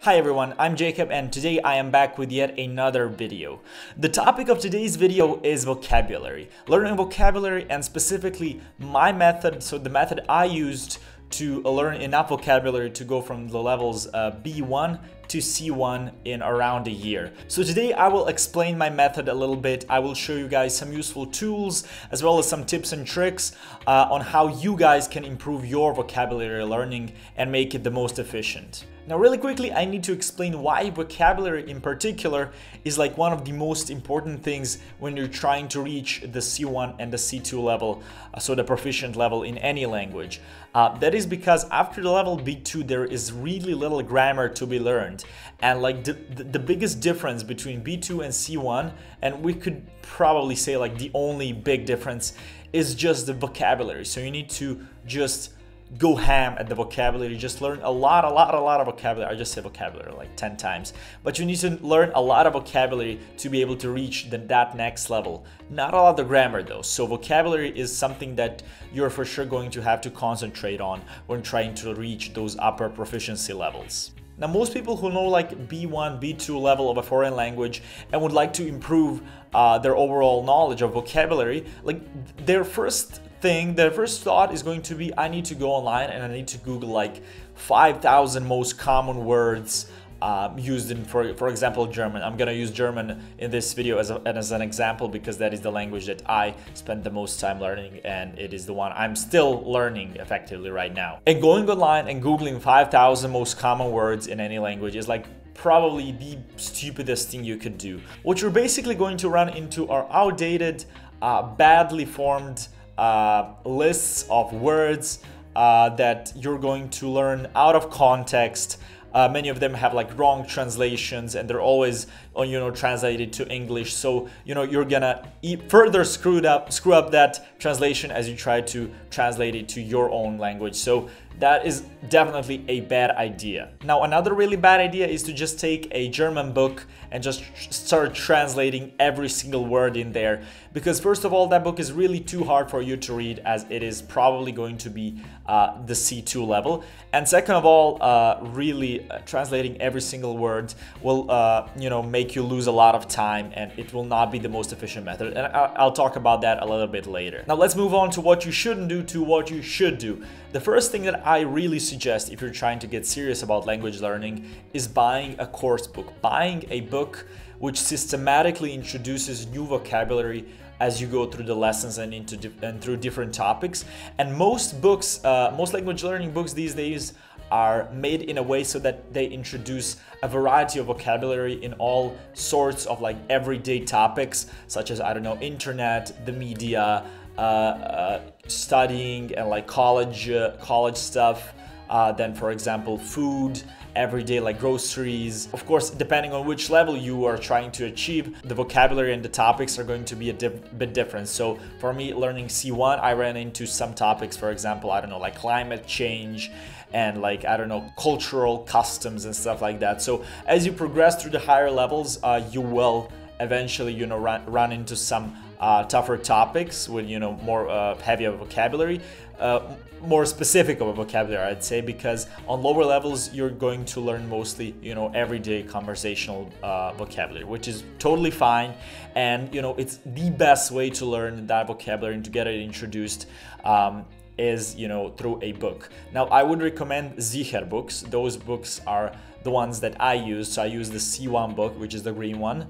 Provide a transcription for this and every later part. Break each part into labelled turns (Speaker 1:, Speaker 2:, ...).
Speaker 1: Hi everyone, I'm Jacob and today I am back with yet another video. The topic of today's video is vocabulary. Learning vocabulary and specifically my method, so the method I used to learn enough vocabulary to go from the levels B1 to C1 in around a year. So today I will explain my method a little bit. I will show you guys some useful tools as well as some tips and tricks on how you guys can improve your vocabulary learning and make it the most efficient. Now really quickly, I need to explain why vocabulary in particular is like one of the most important things when you're trying to reach the C1 and the C2 level, so the proficient level in any language. That is because after the level B2 there is really little grammar to be learned, and like the biggest difference between B2 and C1, and we could probably say like the only big difference, is just the vocabulary. So you need to just go ham at the vocabulary, just learn a lot of vocabulary. I just say vocabulary like 10 times, but you need to learn a lot of vocabulary to be able to reach that next level. Not a lot of the grammar though, so vocabulary is something that you're for sure going to have to concentrate on when trying to reach those upper proficiency levels. Now most people who know like B1, B2 level of a foreign language and would like to improve their overall knowledge of vocabulary, like their first thought is going to be, I need to go online and I need to Google like 5,000 most common words used in, for example, German. I'm gonna use German in this video as an example because that is the language that I spent the most time learning, and it is the one I'm still learning effectively right now. And going online and Googling 5,000 most common words in any language is like probably the stupidest thing you could do. What you're basically going to run into are outdated, badly formed lists of words that you're going to learn out of context. Many of them have like wrong translations and they're always translated to English, so you're gonna further screw up that translation as you try to translate it to your own language. So that is definitely a bad idea. Now another really bad idea is to just take a German book and just start translating every single word in there, because first of all, that book is really too hard for you to read, as it is probably going to be the C2 level, and second of all, really translating every single word will make you lose a lot of time, and it will not be the most efficient method, and I'll talk about that a little bit later. Now let's move on to what you shouldn't do to what you should do. The first thing that I really suggest if you're trying to get serious about language learning is buying a course book, buying a book which systematically introduces new vocabulary as you go through the lessons and through different topics. And most books, most language learning books these days are made in a way so that they introduce a variety of vocabulary in all sorts of like everyday topics, such as, I don't know, internet, the media, studying and like college stuff, then for example food, everyday like groceries. Of course, depending on which level you are trying to achieve, the vocabulary and the topics are going to be a bit different. So for me, learning C1, I ran into some topics, for example, I don't know, like climate change and like, I don't know, cultural customs and stuff like that. So as you progress through the higher levels, you will eventually run into some tougher topics with more heavier vocabulary, more specific of a vocabulary, I'd say, because on lower levels you're going to learn mostly everyday conversational vocabulary, which is totally fine, and it's the best way to learn that vocabulary and to get it introduced is through a book. Now I would recommend Sicher books. Those books are the ones that I use. So I use the C1 book, which is the green one,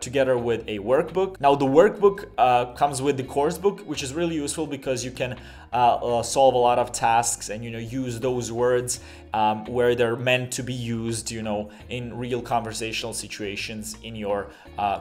Speaker 1: together with a workbook. Now the workbook comes with the course book, which is really useful because you can solve a lot of tasks and use those words where they're meant to be used in real conversational situations in your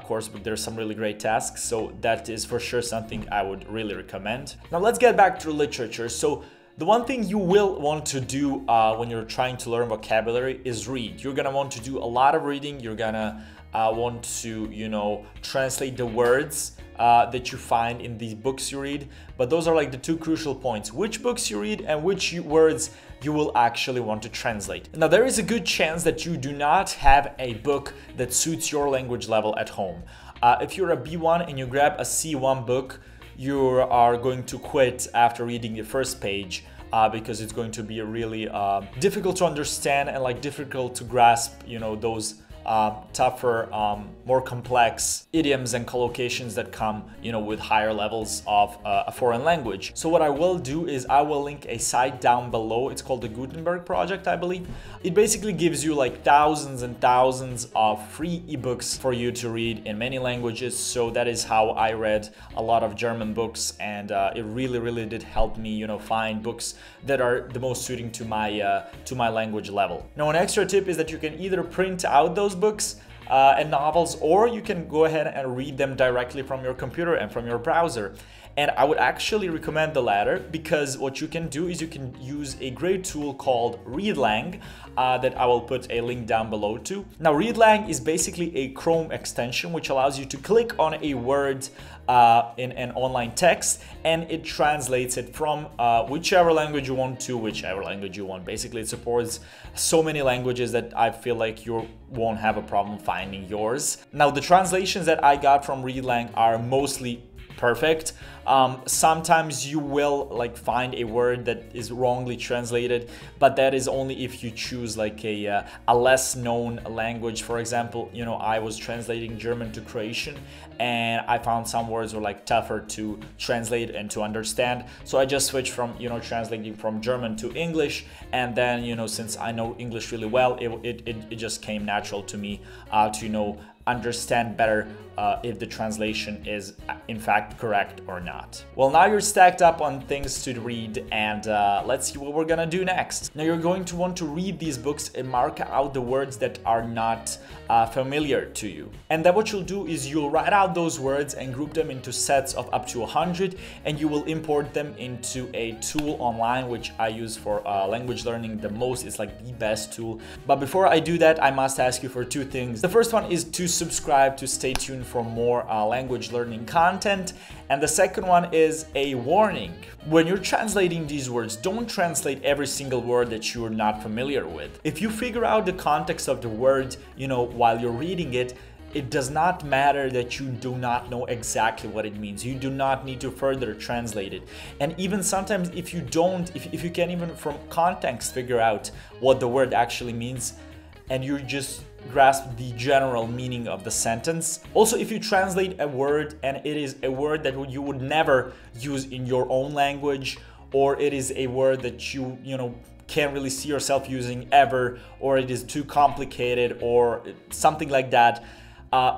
Speaker 1: course book. There's some really great tasks, so that is for sure something I would really recommend. Now let's get back to literature. So the one thing you will want to do when you're trying to learn vocabulary is read. You're gonna want to do a lot of reading. You're gonna want to translate the words that you find in these books you read, but those are like the two crucial points: which books you read and which words you will actually want to translate. Now there is a good chance that you do not have a book that suits your language level at home. If you're a B1 and you grab a C1 book, you are going to quit after reading the first page because it's going to be really difficult to understand and like difficult to grasp, you know, those tougher, more complex idioms and collocations that come, you know, with higher levels of a foreign language. So what I will do is I will link a site down below. It's called the Gutenberg Project, I believe. It basically gives you like thousands and thousands of free ebooks for you to read in many languages. So that is how I read a lot of German books, and it really did help me, you know, find books that are the most suiting to my language level. Now, an extra tip is that you can either print out those books and novels, or you can go ahead and read them directly from your computer and from your browser. And I would actually recommend the latter, because what you can do is you can use a great tool called ReadLang that I will put a link down below to. Now, ReadLang is basically a Chrome extension which allows you to click on a word in an online text, and it translates it from whichever language you want to whichever language you want. Basically, it supports so many languages that I feel like you won't have a problem finding yours. Now, the translations that I got from ReadLang are mostly perfect. Sometimes you will like find a word that is wrongly translated, but that is only if you choose like a less known language. For example, you know, I was translating German to Croatian, and I found some words were like tougher to translate and to understand. So I just switched from, you know, translating from German to English, and then, you know, since I know English really well, it just came natural to me to, you know, understand better if the translation is in fact correct or not. Well, now you're stacked up on things to read, and let's see what we're gonna do next. Now, you're going to want to read these books and mark out the words that are not familiar to you. And then what you'll do is you'll write out those words and group them into sets of up to 100, and you will import them into a tool online which I use for language learning the most. It's like the best tool. But before I do that, I must ask you for two things. The first one is to subscribe to stay tuned for more language learning content, and the second one is a warning. When you're translating these words, don't translate every single word that you're not familiar with. If you figure out the context of the word, you know, while you're reading it, it does not matter that you do not know exactly what it means. You do not need to further translate it. And even sometimes if you don't, if you can't even from context figure out what the word actually means, and you just grasp the general meaning of the sentence. Also, if you translate a word and it is a word that you would never use in your own language, or it is a word that you know, can't really see yourself using ever, or it is too complicated or something like that,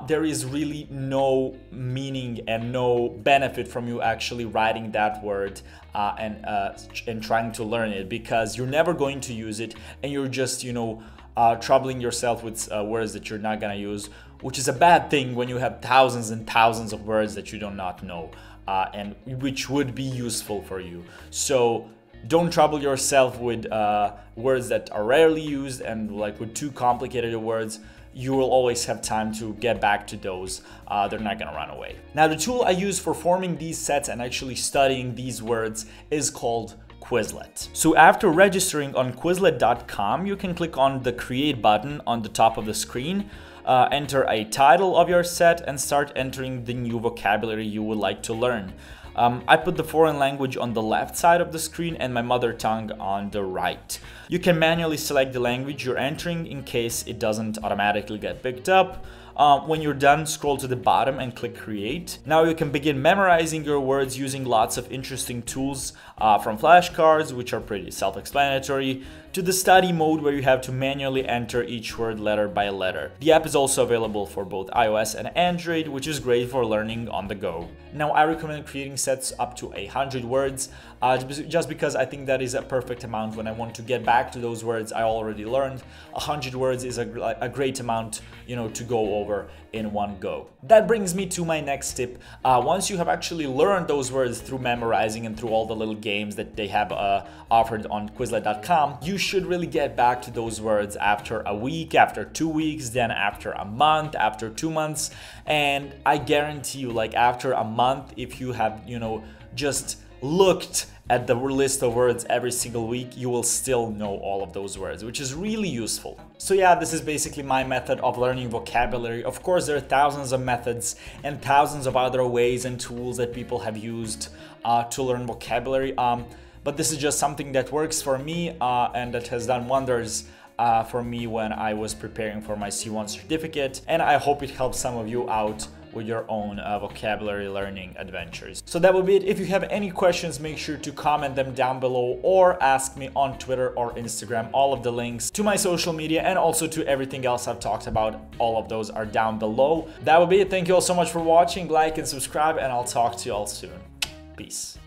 Speaker 1: there is really no meaning and no benefit from you actually writing that word and trying to learn it, because you're never going to use it, and you're just, you know, troubling yourself with words that you're not gonna use, which is a bad thing when you have thousands and thousands of words that you do not know and which would be useful for you. So don't trouble yourself with words that are rarely used, and like with too complicated words. You will always have time to get back to those. They're not gonna run away. Now, the tool I use for forming these sets and actually studying these words is called Quizlet. So after registering on Quizlet.com, you can click on the Create button on the top of the screen, enter a title of your set, and start entering the new vocabulary you would like to learn. I put the foreign language on the left side of the screen and my mother tongue on the right. You can manually select the language you're entering in case it doesn't automatically get picked up. When you're done, scroll to the bottom and click Create. Now you can begin memorizing your words using lots of interesting tools, from flashcards, which are pretty self-explanatory, to the study mode where you have to manually enter each word letter by letter. The app is also available for both iOS and Android, which is great for learning on the go. Now, I recommend creating sets up to 100 words, just because I think that is a perfect amount when I want to get back to those words I already learned. 100 words is a great amount, you know, to go over in one go. That brings me to my next tip. Once you have actually learned those words through memorizing and through all the little games that they have offered on Quizlet.com, you should really get back to those words after a week, after 2 weeks, then after a month, after 2 months. And I guarantee you, like after a month, if you have, you know, just looked at the list of words every single week, you will still know all of those words, which is really useful. So yeah, this is basically my method of learning vocabulary. Of course, there are thousands of methods and thousands of other ways and tools that people have used to learn vocabulary. but this is just something that works for me and that has done wonders for me when I was preparing for my C1 certificate, and I hope it helps some of you out with your own vocabulary learning adventures. So that will be it. If you have any questions, make sure to comment them down below or ask me on Twitter or Instagram. All of the links to my social media and also to everything else I've talked about, all of those are down below. That will be it. Thank you all so much for watching. Like and subscribe, and I'll talk to you all soon. Peace.